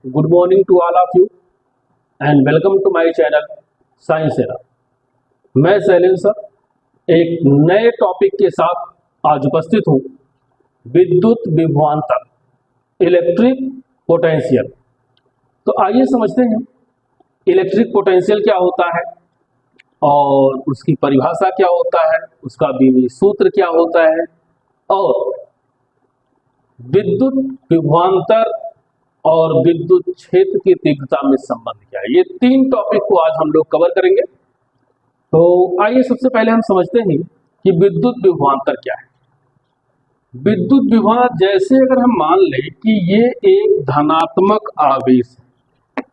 Good morning to all of you and welcome to my channel science era. मैं Shailendra sir एक नए topic के साथ आज उपस्थित हूँ। विद्युत विभवांतर इलेक्ट्रिक पोटेंशियल। तो आइए समझते हैं इलेक्ट्रिक पोटेंशियल क्या होता है और उसकी परिभाषा क्या होता है, उसका बीमी सूत्र क्या होता है और विद्युत विभवांतर और विद्युत क्षेत्र की तीव्रता में संबंध क्या है। ये तीन टॉपिक को आज हम लोग कवर करेंगे। तो आइए सबसे पहले हम समझते हैं कि विद्युत विभवांतर क्या है। विद्युत विभवांतर जैसे अगर हम मान लें कि ये एक धनात्मक आवेश है,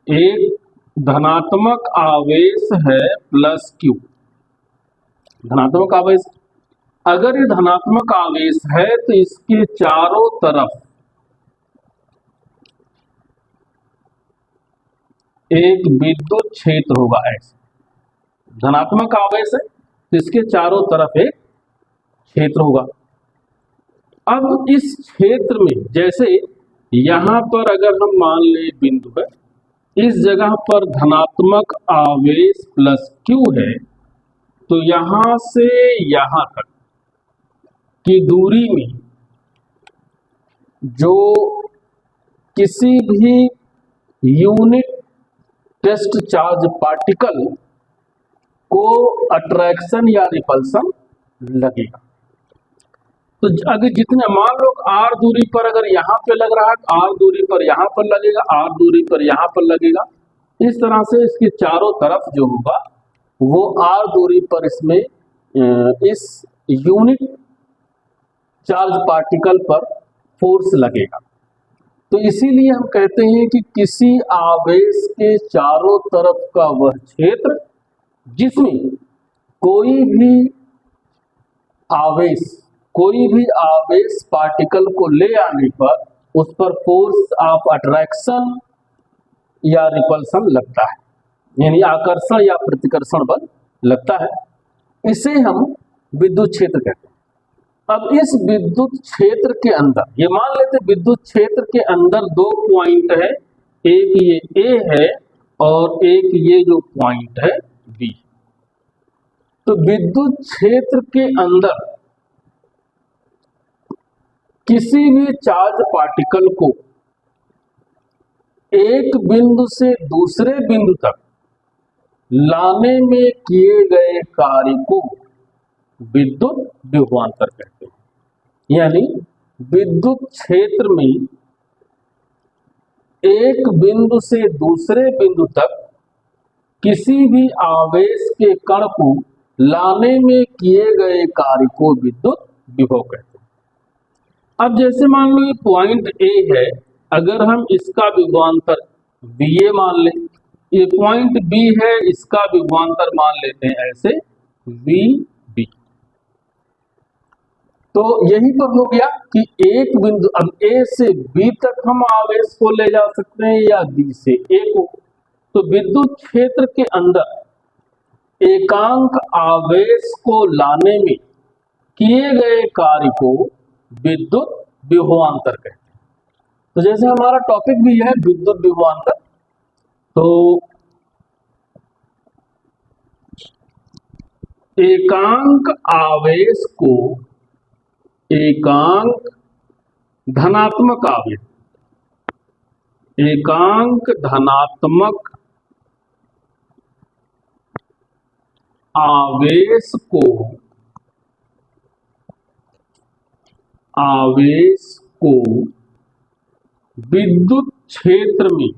एक धनात्मक आवेश है प्लस क्यू। धनात्मक आवेश, अगर ये धनात्मक आवेश है तो इसके चारों तरफ एक विद्युत क्षेत्र होगा। ऐसे धनात्मक आवेश है तो इसके चारों तरफ एक क्षेत्र होगा। अब इस क्षेत्र में जैसे यहां पर अगर हम मान ले बिंदु है, इस जगह पर धनात्मक आवेश प्लस क्यू है, तो यहां से यहां तक की दूरी में जो किसी भी यूनिट टेस्ट चार्ज पार्टिकल को अट्रैक्शन या रिपल्सन लगेगा। तो अगर जितने मान लो आर दूरी पर अगर यहां पे लग रहा है, आर दूरी पर यहां पर लगेगा, आर दूरी पर यहां पर लगेगा। इस तरह से इसके चारों तरफ जो होगा वो आर दूरी पर इसमें इस यूनिट चार्ज पार्टिकल पर फोर्स लगेगा। तो इसीलिए हम कहते हैं कि किसी आवेश के चारों तरफ का वह क्षेत्र जिसमें कोई भी आवेश पार्टिकल को ले आने पर उस पर फोर्स ऑफ अट्रैक्शन या रिपल्सन लगता है, यानी आकर्षण या प्रतिकर्षण बल लगता है। इसे हम विद्युत क्षेत्र कहते हैं। अब इस विद्युत क्षेत्र के अंदर ये मान लेते विद्युत क्षेत्र के अंदर दो पॉइंट है, एक ये ए है और एक ये जो पॉइंट है बी। तो विद्युत क्षेत्र के अंदर किसी भी चार्ज पार्टिकल को एक बिंदु से दूसरे बिंदु तक लाने में किए गए कार्य को विद्युत विभवांतर कहते हैं। यानी विद्युत क्षेत्र में एक बिंदु से दूसरे बिंदु तक किसी भी आवेश के कण को लाने में किए गए कार्य को विद्युत विभव कहते हैं। अब जैसे मान लो ये पॉइंट ए है, अगर हम इसका विभवांतर बीए मान लें, ये पॉइंट बी है, इसका विभवांतर मान लेते हैं ऐसे वी बी। तो यही पर हो गया कि एक बिंदु, अब ए से बी तक हम आवेश को ले जा सकते हैं या बी से ए को। तो विद्युत क्षेत्र के अंदर एकांक आवेश को लाने में किए गए कार्य को विद्युत विभवांतर कहते हैं। तो जैसे हमारा टॉपिक भी है विद्युत विभवांतर, तो एकांक आवेश को एकांक धनात्मक आवेश, एकांक धनात्मक आवेश को विद्युत क्षेत्र में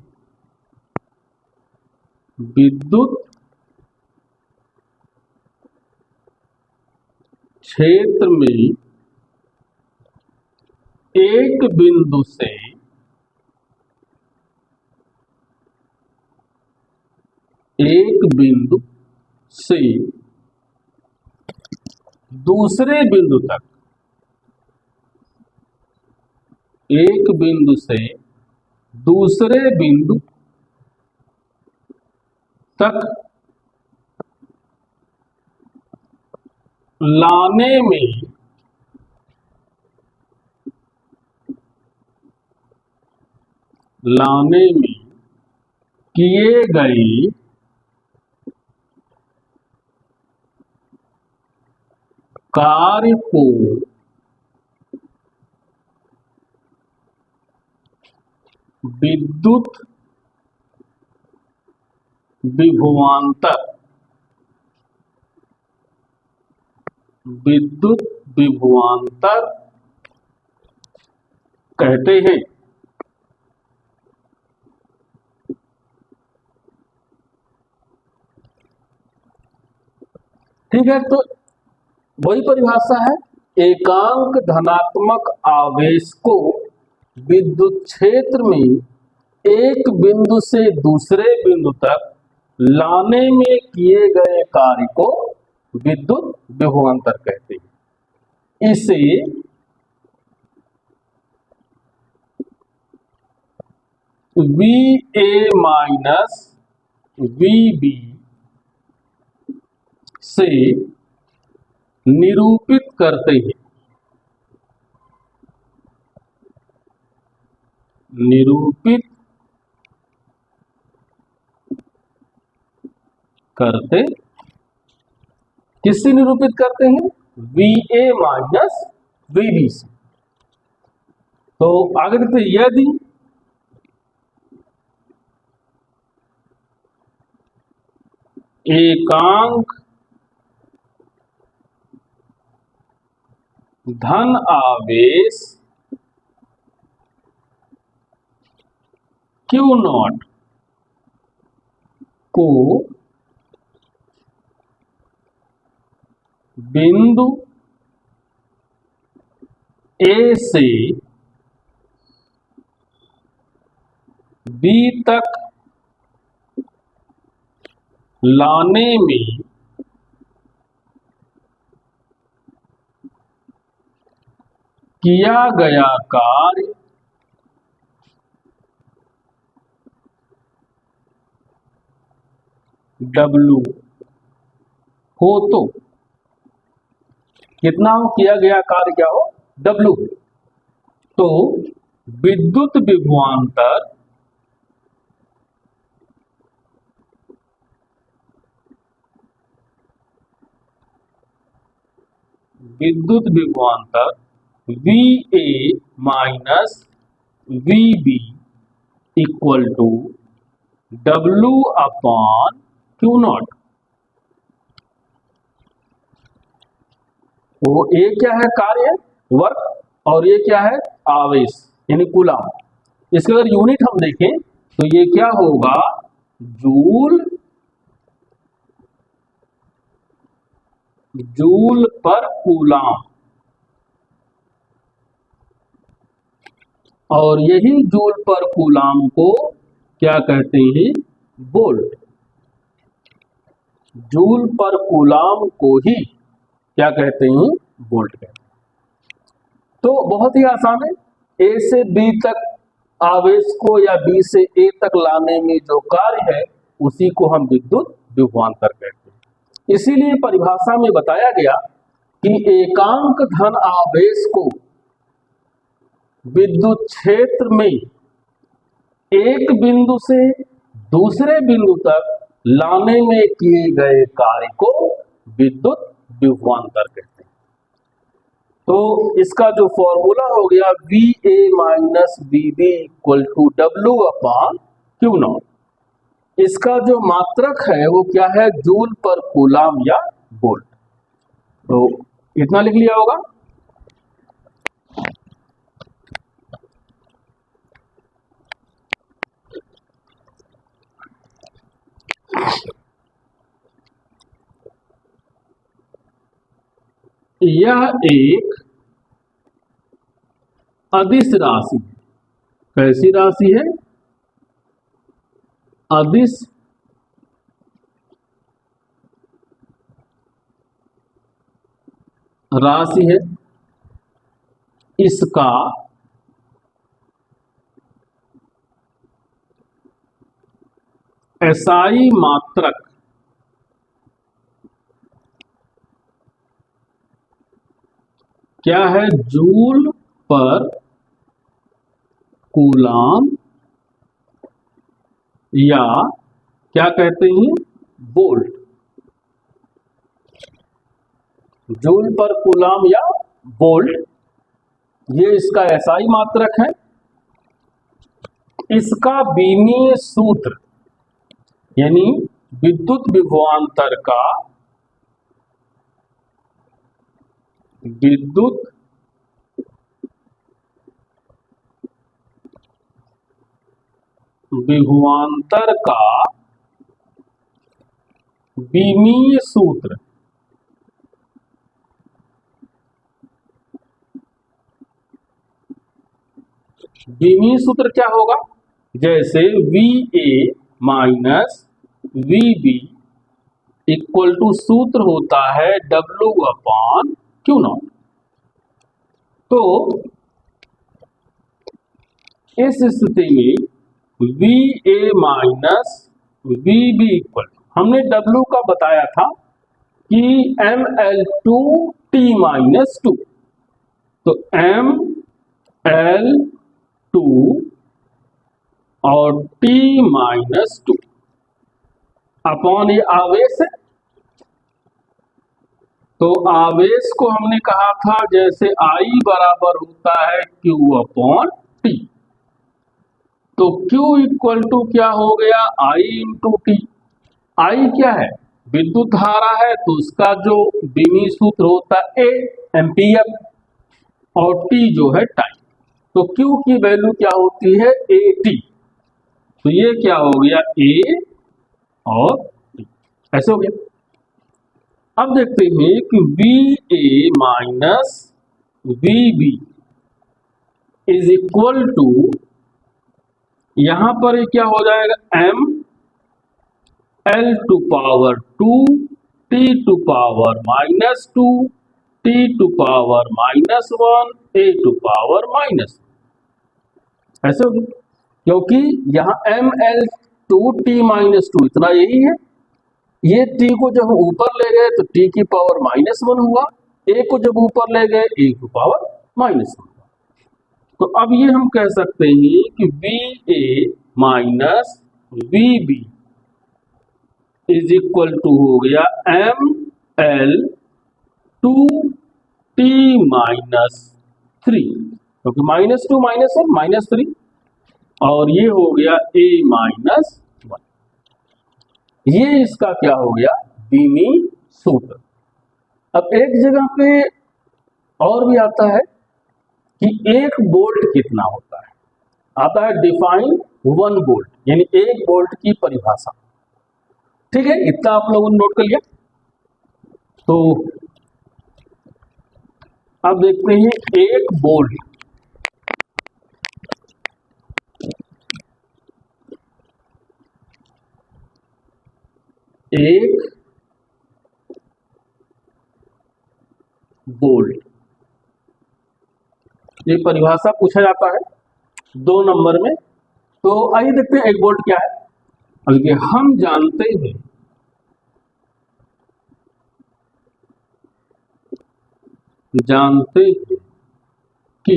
एक बिंदु से दूसरे बिंदु तक, एक बिंदु से दूसरे बिंदु तक लाने में लाने में किए गए कार्य को विद्युत विभवांतर कहते हैं। ठीक है, तो वही परिभाषा है, एकांक धनात्मक आवेश को विद्युत क्षेत्र में एक बिंदु से दूसरे बिंदु तक लाने में किए गए कार्य को विद्युत विभवांतर कहते हैं। इसे V A minus V B से निरूपित करते हैं। किससे निरूपित करते हैं? V A minus V B से। तो आगे देखते हैं, यदि एकांक धन आवेश क्यू नॉट को बिंदु ए से बी तक लाने में किया गया कार्य W हो, तो कितना हो? किया गया कार्य क्या हो? W। तो विद्युत विभवांतर V A minus V B equal to W upon Q naught. तो ये क्या है? कार्य, वर्क, और ये क्या है? आवेश यानी कूलम। इसके अगर यूनिट हम देखें तो ये क्या होगा? जूल पर कूलम। और यही जूल पर कूलम को क्या कहते हैं? वोल्ट। जूल पर कूलम को ही क्या कहते हैं? वोल्ट कहते हैं। तो बहुत ही आसान है, ए से बी तक आवेश को या बी से ए तक लाने में जो कार्य है उसी को हम विद्युत विभवांतर कहते हैं। इसीलिए परिभाषा में बताया गया कि एकांक धन आवेश को विद्युत क्षेत्र में एक बिंदु से दूसरे बिंदु तक लाने में किए गए कार्य को विद्युत विभवांतर कहते हैं। तो इसका जो फॉर्मूला हो गया V A minus V B equal to W upon Q naught, इसका जो मात्रक है वो क्या है? जूल पर कूलम या वोल्ट। तो इतना लिख लिया होगा। यह एक अदिश राशि है। कैसी राशि है? अदिश राशि है। इसका एसआई मात्रक क्या है? जूल पर कूलम या क्या कहते हैं, वोल्ट। जूल पर कूलम या वोल्ट, ये इसका एसआई मात्रक है। इसका बीमीय सूत्र यानी विद्युत विभवांतर का बीमीय सूत्र बीमीय सूत्र क्या होगा, जैसे V A minus V B equal to सूत्र होता है W अपॉन क्यू नॉट। तो इस स्थिति में V A minus V B equal, हमने W का बताया था कि ML2 T माइनस 2, तो ML2 और T माइनस 2 अपॉन ये आवेश है। तो आवेश को हमने कहा था जैसे I बराबर होता है Q अपॉन T, तो Q इक्वल टू क्या हो गया, I इंटू टी। I क्या है, विद्युत धारा है, तो उसका जो बीमीय सूत्र होता है A एम्पियर, और T जो है टाइम। तो Q की वैल्यू क्या होती है, AT। तो ये क्या हो गया, A और T, ऐसे हो गया। अब देखते हैं कि VA minus VB is equal to, यहां पर क्या हो जाएगा, ML to power 2 T to power minus 2 T to power minus 1 A to power minus, ऐसे हो गया। क्योंकि यहाँ ML2 T माइनस 2 इतना यही है, ये T को जब ऊपर ले गए तो T की पावर माइनस 1 हुआ, A को जब ऊपर ले गए A की पावर माइनस 1 हुआ। तो अब ये हम कह सकते हैं कि VA minus VB is equal to हो गया ML2 T माइनस 3, क्योंकि माइनस 2 माइनस 1 माइनस 3, और ये हो गया A माइनस 1। ये इसका क्या हो गया, बीमीय सूत्र। अब एक जगह पे और भी आता है कि 1 वोल्ट कितना होता है, आता है डिफाइन 1 वोल्ट, यानी 1 वोल्ट की परिभाषा। ठीक है, इतना आप लोगों ने नोट कर लिया। तो अब देखते हैं 1 वोल्ट, एक वोल्ट, ये परिभाषा पूछा जाता है 2 नंबर में। तो आइए देखते हैं 1 वोल्ट क्या है। बल्कि हम जानते हैं कि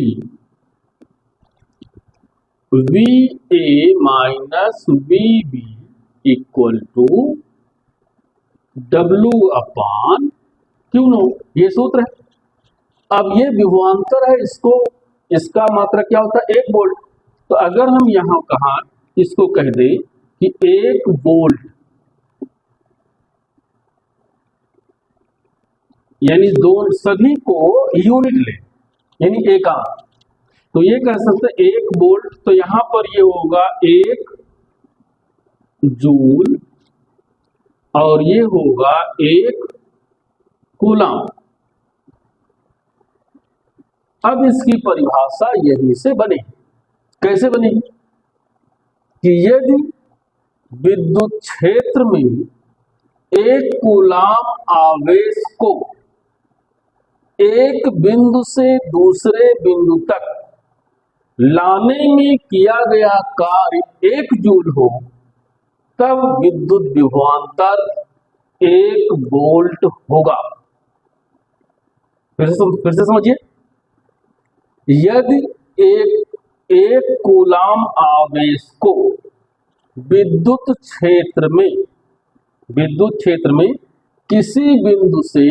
VA minus VB equal to W upon Q naught, ये सूत्र है। अब ये विभवांतर है, इसका मात्रा क्या होता है, 1 वोल्ट। तो अगर हम यहां कहा इसको कह दें कि 1 वोल्ट यानी दो सभी को यूनिट ले, यानी एकांक, तो ये कह सकते हैं 1 वोल्ट, तो यहां पर ये होगा 1 जूल और ये होगा 1 कूलम। अब इसकी परिभाषा यहीं से बनेगी। कैसे बनेगी कि यदि विद्युत क्षेत्र में 1 कूलम आवेश को एक बिंदु से दूसरे बिंदु तक लाने में किया गया कार्य 1 जूल हो, तब विद्युत विभवांतर 1 वोल्ट होगा। फिर से समझिए, यदि एक कूलम आवेश को विद्युत क्षेत्र में किसी बिंदु से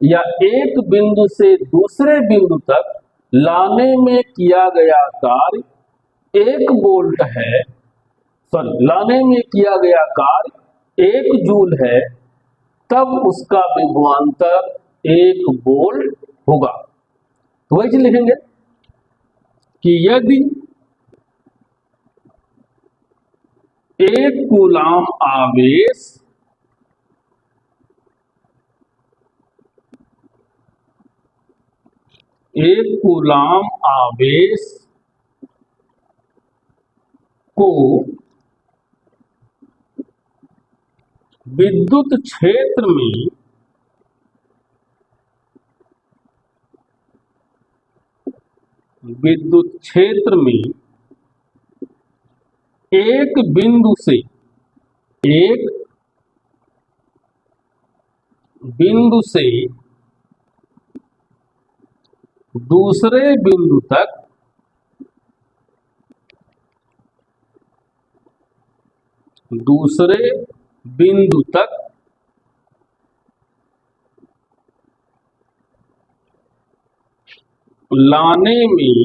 या एक बिंदु से दूसरे बिंदु तक लाने में किया गया कार्य 1 वोल्ट है, लाने में किया गया कार्य 1 जूल है, तब उसका विभवांतर 1 वोल्ट होगा। तो वही चीज लिखेंगे कि यदि 1 कूलाम आवेश को विद्युत क्षेत्र में एक बिंदु से दूसरे बिंदु तक लाने में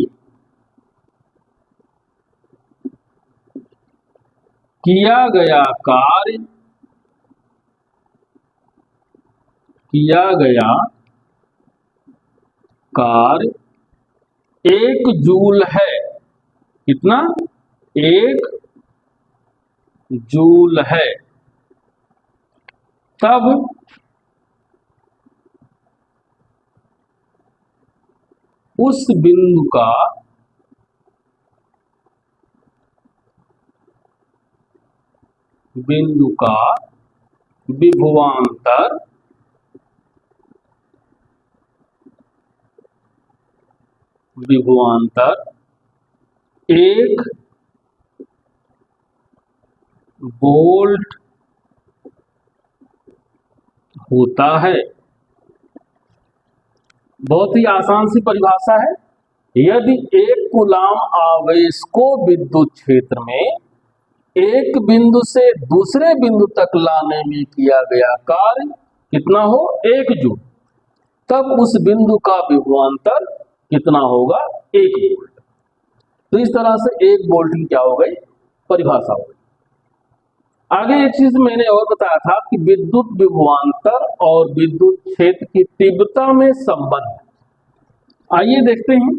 किया गया कार्य 1 जूल है। कितना? 1 जूल है। तब उस बिंदु का विभवांतर 1 वोल्ट होता है। बहुत ही आसान सी परिभाषा है। यदि 1 कूलाम आवेश को विद्युत क्षेत्र में एक बिंदु से दूसरे बिंदु तक लाने में किया गया कार्य कितना हो? 1 जूल, तब उस बिंदु का विभवांतर कितना होगा? 1 वोल्ट। तो इस तरह से 1 वोल्ट की क्या हो गई? परिभाषा हो गई। आगे एक चीज मैंने और बताया था कि विद्युत विभवांतर और विद्युत क्षेत्र की तीव्रता में संबंध। आइए देखते हैं।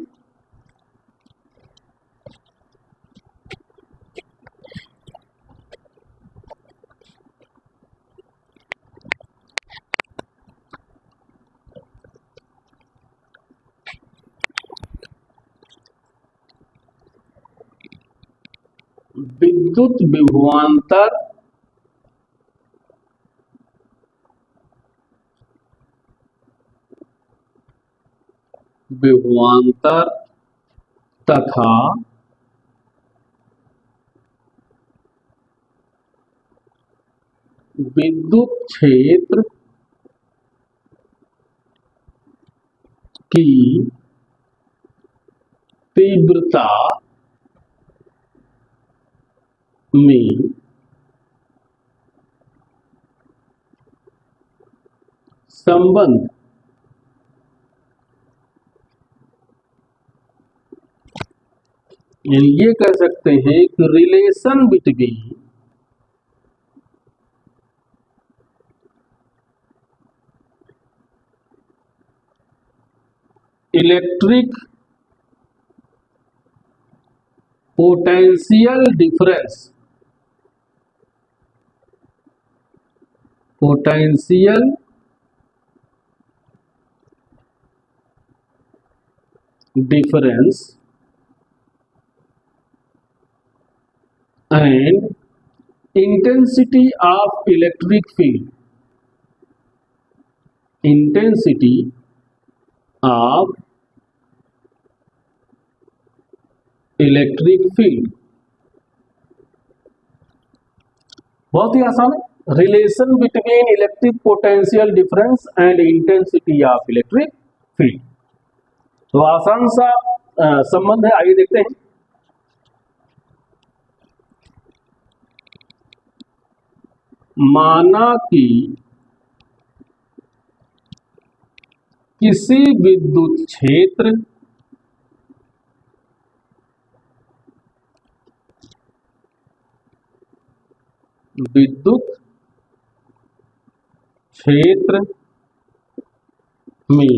विद्युत विभवांतर तथा विद्युत क्षेत्र की तीव्रता में संबंध। ये कह सकते हैं कि relation between electric potential difference and intensity of electric field, बहुत ही आसान है। Relation between electric potential difference and intensity of electric field. तो आसान सा संबंध है। आइए देखते हैं। माना कि किसी विद्युत क्षेत्र में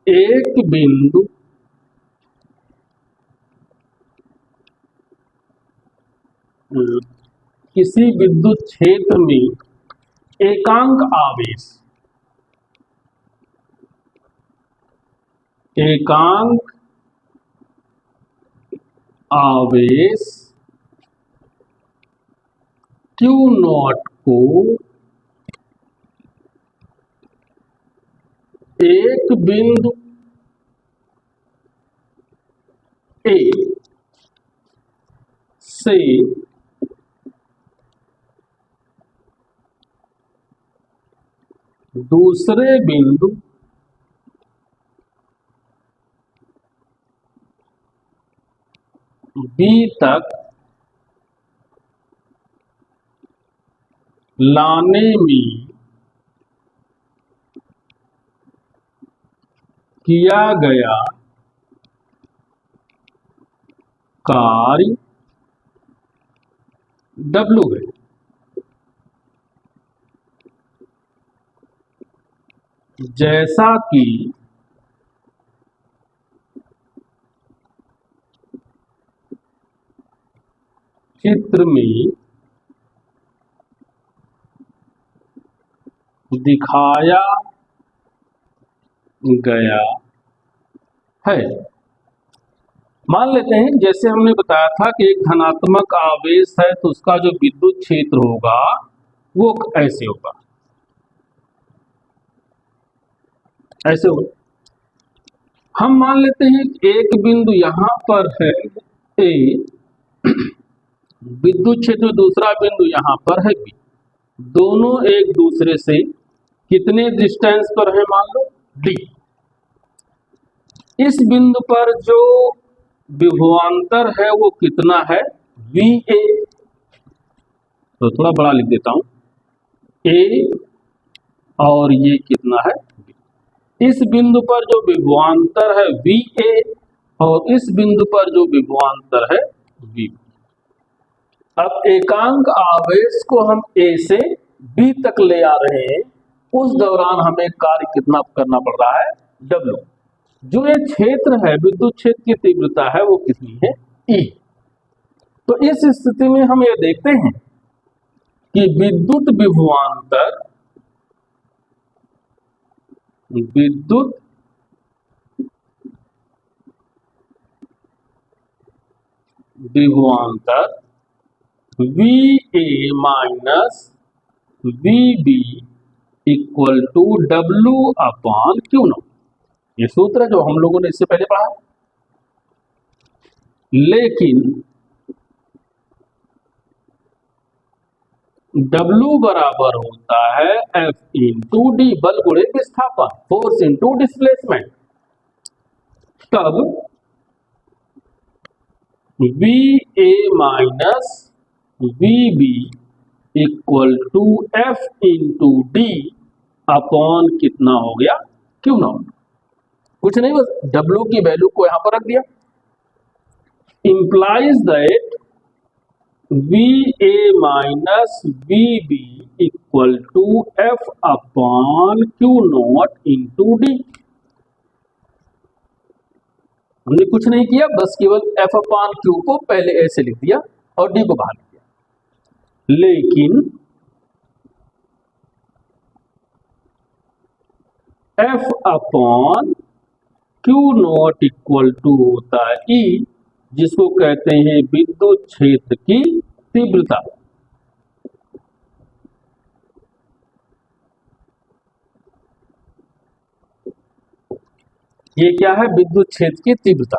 एक बिंदु किसी विद्युत क्षेत्र में एकांक आवेश Q नॉट को एक बिंदु A से दूसरे बिंदु B तक लाने में किया गया कार्य W है। जैसा कि चित्र में दिखाया गया है। मान लेते हैं जैसे हमने बताया था कि एक धनात्मक आवेश है तो उसका जो विद्युत क्षेत्र होगा वो ऐसे होगा, ऐसे होगा। हम मान लेते हैं एक बिंदु यहां पर है A, विद्युत क्षेत्र दूसरा बिंदु यहां पर है B। दोनों एक दूसरे से कितने डिस्टेंस पर है, मान लो D। इस बिंदु पर जो विभवांतर है वो कितना है, VA। तो थोड़ा बड़ा लिख देता हूं, A और ये कितना है B। इस बिंदु पर जो विभवांतर है VA और इस बिंदु पर जो विभवांतर है V। अब एकांक आवेश को हम A से B तक ले आ रहे हैं, उस दौरान हमें कार्य कितना करना पड़ रहा है, W। जो ये क्षेत्र है विद्युत क्षेत्र की तीव्रता है वो कितनी है, E। तो इस स्थिति में हम ये देखते हैं कि विद्युत विभवांतर VA minus VB equal to W upon Q naught. ये सूत्र है जो हम लोगों ने इससे पहले पढ़ा। लेकिन W बराबर होता है F इंटू डी, बल गुणे विस्थापन, फोर्स इंटू डिस्प्लेसमेंट। तब VA minus VB equal to F into D upon कितना हो गया, Q नॉट। कुछ नहीं, बस W की वैल्यू को यहां पर रख दिया। Implies that VA minus VB equal to F upon Q naught into D. हमने कुछ नहीं किया, बस केवल F अपॉन Q को पहले ऐसे लिख दिया और D को बाहर लिख दिया। लेकिन F upon Q naught equal to होता है E, जिसको कहते हैं विद्युत क्षेत्र की तीव्रता। ये क्या है, विद्युत क्षेत्र की तीव्रता।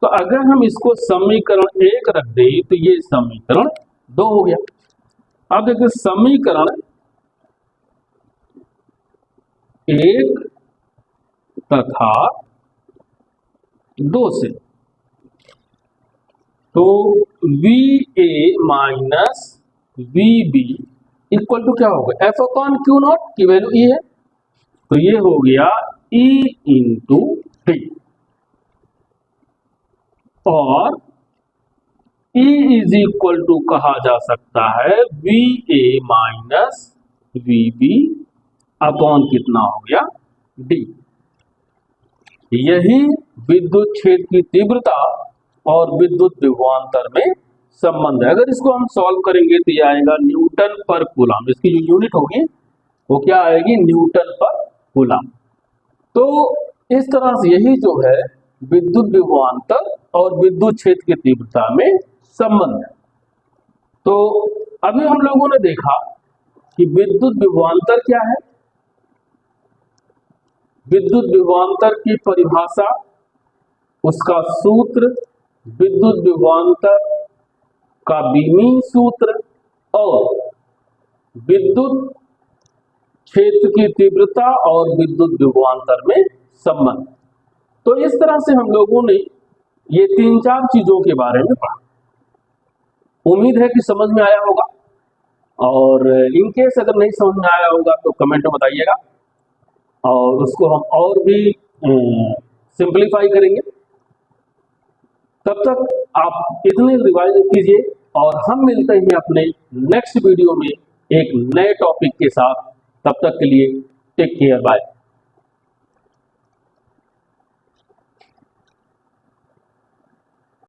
तो अगर हम इसको समीकरण 1 रख दें तो ये समीकरण 2 हो गया। अब देखिए समीकरण 1 तथा 2 से, तो VA minus V B equal to क्या होगा, एफ अपॉन क्यू नॉट की वैल्यू ई है, तो ये हो गया ई इंटू टी, और E इज इक्वल टू कहा जा सकता है V A minus V B upon कितना हो गया, डी। यही विद्युत क्षेत्र की तीव्रता और विद्युत विभवांतर में संबंध है। अगर इसको हम सॉल्व करेंगे तो ये आएगा न्यूटन पर कूलम, इसकी जो यूनिट होगी वो क्या आएगी, न्यूटन पर कूलम। तो इस तरह से यही जो है विद्युत विभवांतर और विद्युत क्षेत्र की तीव्रता में संबंध है। तो अभी हम लोगों ने देखा कि विद्युत विभवांतर क्या है, विद्युत विभवांतर की परिभाषा, उसका सूत्र, विद्युत विभवांतर का बीमीय सूत्र और विद्युत क्षेत्र की तीव्रता और विद्युत विभवांतर में संबंध। तो इस तरह से हम लोगों ने ये 3-4 चीजों के बारे में पढ़ा। उम्मीद है कि समझ में आया होगा, और इनकेस अगर नहीं समझ में आया होगा तो कमेंट में बताइएगा, और उसको हम और भी सिंपलीफाई करेंगे। तब तक आप इतने रिवाइज कीजिए, और हम मिलते हैं अपने नेक्स्ट वीडियो में एक नए टॉपिक के साथ। तब तक के लिए टेक केयर, बाय।